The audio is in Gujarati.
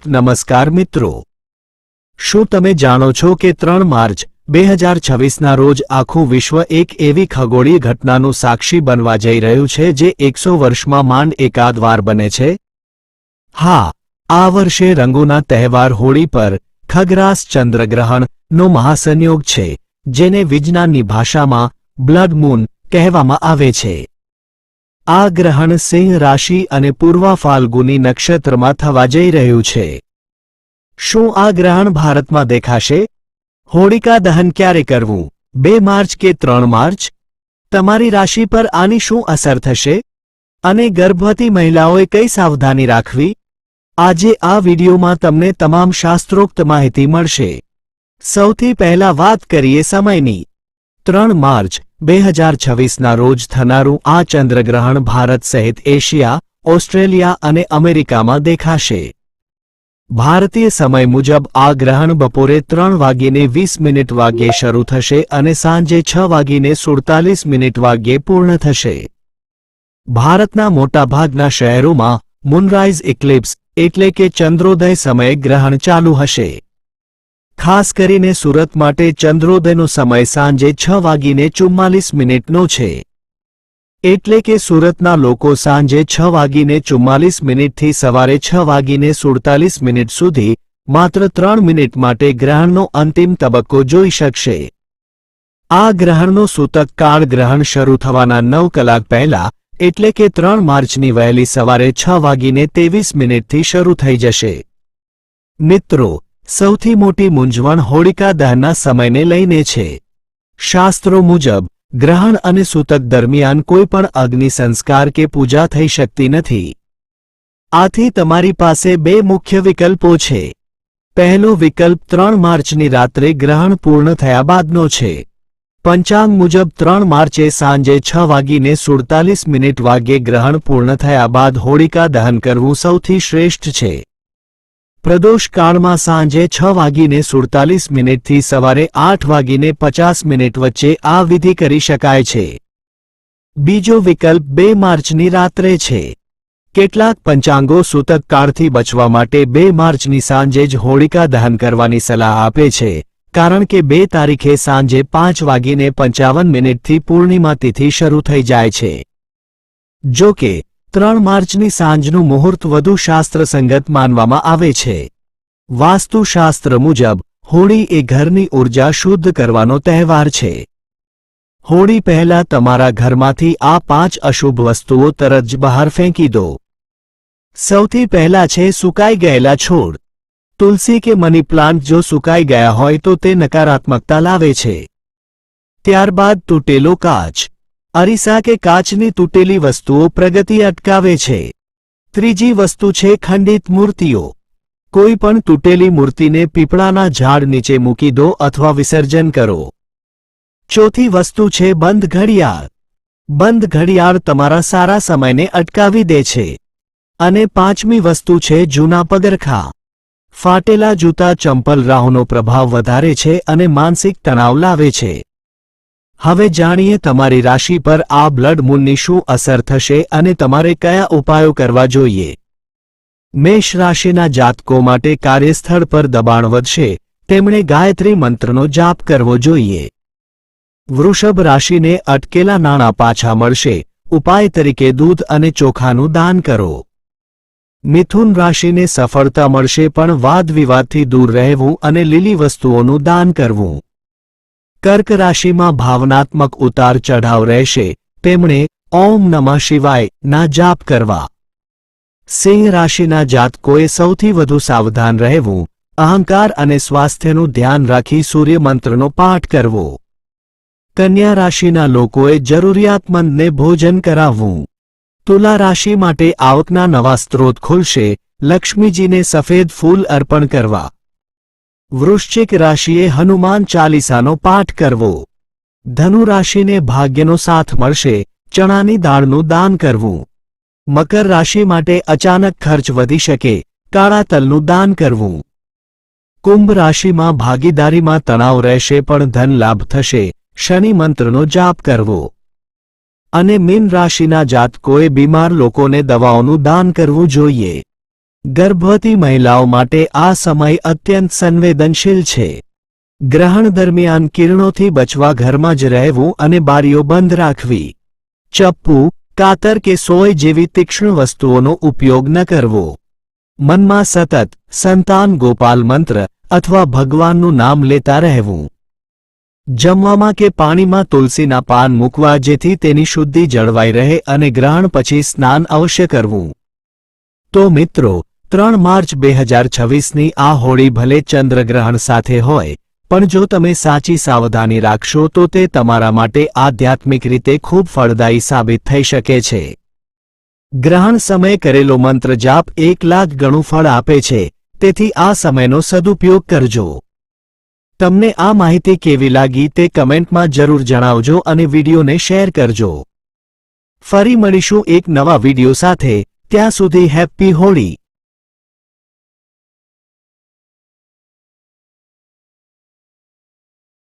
નમસ્કાર મિત્રો, શું તમે જાણો છો કે 3 માર્ચ 2026ના રોજ આખું વિશ્વ એક એવી ખગોળીય ઘટનાનું સાક્ષી બનવા જઈ રહ્યું છે જે 100 વર્ષમાં માંડ એકાદ વાર બને છે? હા, આ વર્ષે રંગોના તહેવાર હોળી પર ખગ્રાસ ચંદ્રગ્રહણનો મહાસંયોગ છે, જેને વિજ્ઞાનની ભાષામાં બ્લડ મૂન કહેવામાં આવે છે. આ ગ્રહણ સિંહ રાશિ અને પૂર્વા ફાલ્ગુની નક્ષત્રમાં થવા જઈ રહ્યું છે. શું આ ગ્રહણ ભારતમાં દેખાશે? હોળિકા દહન ક્યારે કરવું, 2 માર્ચ કે 3 માર્ચ? તમારી રાશિ પર આની શું અસર થશે અને ગર્ભવતી મહિલાઓએ કઈ સાવધાની રાખવી? આજે આ વિડીયોમાં તમને તમામ શાસ્ત્રોક્ત માહિતી મળશે. સૌથી પહેલા વાત કરીએ સમયની. 3 માર્ચ 2026ના રોજ થનારું આ ચંદ્રગ્રહણ ભારત સહિત એશિયા, ઓસ્ટ્રેલિયા અને અમેરિકામાં દેખાશે. ભારતીય સમય મુજબ આ ગ્રહણ બપોરે 3:20 વાગ્યે શરૂ થશે અને સાંજે 6:47 વાગ્યે પૂર્ણ થશે. ભારતના મોટાભાગના શહેરોમાં મૂનરાઇઝ ઇક્લિપ્સ એટલે કે ચંદ્રોદય સમયે ગ્રહણ ચાલુ હશે. ખાસ કરીને સુરત માટે ચંદ્રોદયનો સમય સાંજે 6:44 છે. એટલે કે સુરતના લોકો સાંજે 6:44 થી સવારે 6:47 સુધી માત્ર 3 મિનિટ માટે ગ્રહણનો અંતિમ તબક્કો જોઈ શકશે. આ ગ્રહણનો સૂતક કાળ ગ્રહણ શરૂ થવાના 9 કલાક પહેલા એટલે કે 3 માર્ચની વહેલી સવારે 6:23 થી શરૂ થઈ જશે. મિત્રો, સૌથી મોટી મૂંઝવણ હોળિકા દહનના સમયને લઈને છે. શાસ્ત્રો મુજબ ગ્રહણ અને સૂતક દરમિયાન કોઈ પણ અગ્નિ સંસ્કાર કે પૂજા થઈ શકતી નથી. આથી તમારી પાસે 2 મુખ્ય વિકલ્પો છે. પહેલો વિકલ્પ 3 માર્ચની રાત્રે ગ્રહણ પૂર્ણ થયા બાદનો છે. પંચાંગ મુજબ 3 માર્ચે સાંજે 6:47 વાગ્યે ગ્રહણ પૂર્ણ થયા બાદ હોળિકા દહન કરવું સૌથી શ્રેષ્ઠ છે. પ્રદોષ કાળમાં સાંજે 6:47 થી સવારે 8:50 વચ્ચે આ વિધિ કરી શકાય છે. બીજો વિકલ્પ 2 માર્ચની રાત્રે છે. કેટલાક પંચાંગો સૂતક કાળથી બચવા માટે 2 માર્ચની સાંજે જ હોળિકા દહન કરવાની સલાહ આપે છે, કારણ કે 2 તારીખે સાંજે 5:55 થી પૂર્ણિમા તિથિ શરૂ થઈ જાય છે. જો કે 3 માર્ચની સાંજનું મુહૂર્ત વધુ શાસ્ત્રસંગત માનવામાં આવે છે. વાસ્તુશાસ્ત્ર મુજબ હોળી એ ઘરની ઊર્જા શુદ્ધ કરવાનો તહેવાર છે. હોળી પહેલા તમારા ઘરમાંથી આ 5 અશુભ વસ્તુઓ તરત જ બહાર ફેંકી દો. સૌથી પહેલા છે સુકાઈ ગયેલા છોડ. તુલસી કે મની પ્લાન્ટ જો સુકાઈ ગયા હોય તો તે નકારાત્મકતા લાવે છે. ત્યારબાદ તૂટેલો કાચ. અરીસા કે કાચની તૂટેલી વસ્તુઓ પ્રગતિ અટકાવે છે. ત્રીજી વસ્તુ છે ખંડિત મૂર્તિઓ. કોઈ પણ તૂટેલી મૂર્તિને પીપળાના ઝાડ નીચે મૂકી દો અથવા વિસર્જન કરો. ચોથી વસ્તુ છે બંધ ઘડિયાળ. બંધ ઘડિયાળ તમારા સારા સમયને અટકાવી દે છે. અને 5મી વસ્તુ છે જૂના પગરખાં. ફાટેલા જૂતા ચંપલ રાહુનો પ્રભાવ વધારે છે અને માનસિક તણાવ લાવે છે. હવે જાણીએ તમારી રાશિ પર આ બ્લડ મૂનની શું અસર થશે અને તમારે કયા ઉપાયો કરવા જોઈએ. મેષ રાશિના જાતકો માટે કાર્યસ્થળ પર દબાણ વધશે, તેમણે ગાયત્રી મંત્રનો જાપ કરવો જોઈએ. વૃષભ રાશિને અટકેલા નાણાં પાછા મળશે, ઉપાય તરીકે દૂધ અને ચોખાનું દાન કરો. મિથુન રાશિને સફળતા મળશે પણ વાદ વિવાદથી દૂર રહેવું અને લીલી વસ્તુઓનું દાન કરવું. કર્ક રાશિમાં ભાવનાત્મક ઉતાર ચઢાવ રહેશે, તેમણે ઓમ નમઃ શિવાય ના જાપ કરવા. સિંહ રાશિના જાતકોએ સૌથી વધુ સાવધાન રહેવું, અહંકાર અને સ્વાસ્થ્યનું ધ્યાન રાખી સૂર્ય મંત્રનો પાઠ કરવો. કન્યા રાશિના લોકોએ જરૂરિયાતમંદને ભોજન કરાવવું. તુલા રાશિ માટે આવકના નવા સ્ત્રોત ખુલશે, લક્ષ્મીજીને સફેદ ફૂલ અર્પણ કરવા. વૃશ્ચિક રાશિએ હનુમાન ચાલીસાનો પાઠ કરવો. ધનુ રાશિને ભાગ્યનો સાથ મળશે, ચણાની દાળનું દાન કરવું. મકર રાશિ માટે અચાનક ખર્ચ વધી શકે, કાળા તલનું દાન કરવું. કુંભ રાશિમાં ભાગીદારીમાં તણાવ રહેશે પણ ધન લાભ થશે, શનિ મંત્રનો જાપ કરવો. અને મીન રાશિના જાતકોએ બીમાર લોકોને દવાઓનું દાન કરવું જોઈએ. ગર્ભવતી મહિલાઓ માટે આ સમય અત્યંત સંવેદનશીલ છે. ગ્રહણ દરમિયાન કિરણોથી બચવા ઘરમાં જ રહેવું અને બારીઓ બંધ રાખવી. ચપ્પુ, કાતર કે સોય જેવી તીક્ષ્ણ વસ્તુઓનો ઉપયોગ ન કરવો. મનમાં સતત સંતાન ગોપાલ મંત્ર અથવા ભગવાનનું નામ લેતા રહેવું. જમવામાં કે પાણીમાં તુલસીના પાન મૂકવા જેથી તેની શુદ્ધિ જળવાઈ રહે અને ગ્રહણ પછી સ્નાન અવશ્ય કરવું. તો મિત્રો, 3 માર્ચ 2026ની આ હોળી ભલે ચંદ્રગ્રહણ સાથે હોય, પણ જો તમે સાચી સાવધાની રાખશો તો તે તમારા માટે આધ્યાત્મિક રીતે ખૂબ ફળદાયી સાબિત થઈ શકે છે. ગ્રહણ સમયે કરેલો મંત્ર જાપ 1 લાખ ગણું ફળ આપે છે, તેથી આ સમયનો સદુપયોગ કરજો. તમને આ માહિતી કેવી લાગી તે કમેન્ટમાં જરૂર જણાવજો અને વિડીયોને શેર કરજો. ફરી મળીશું એક નવા વિડીયો સાથે. ત્યાં સુધી હેપ્પી હોળી.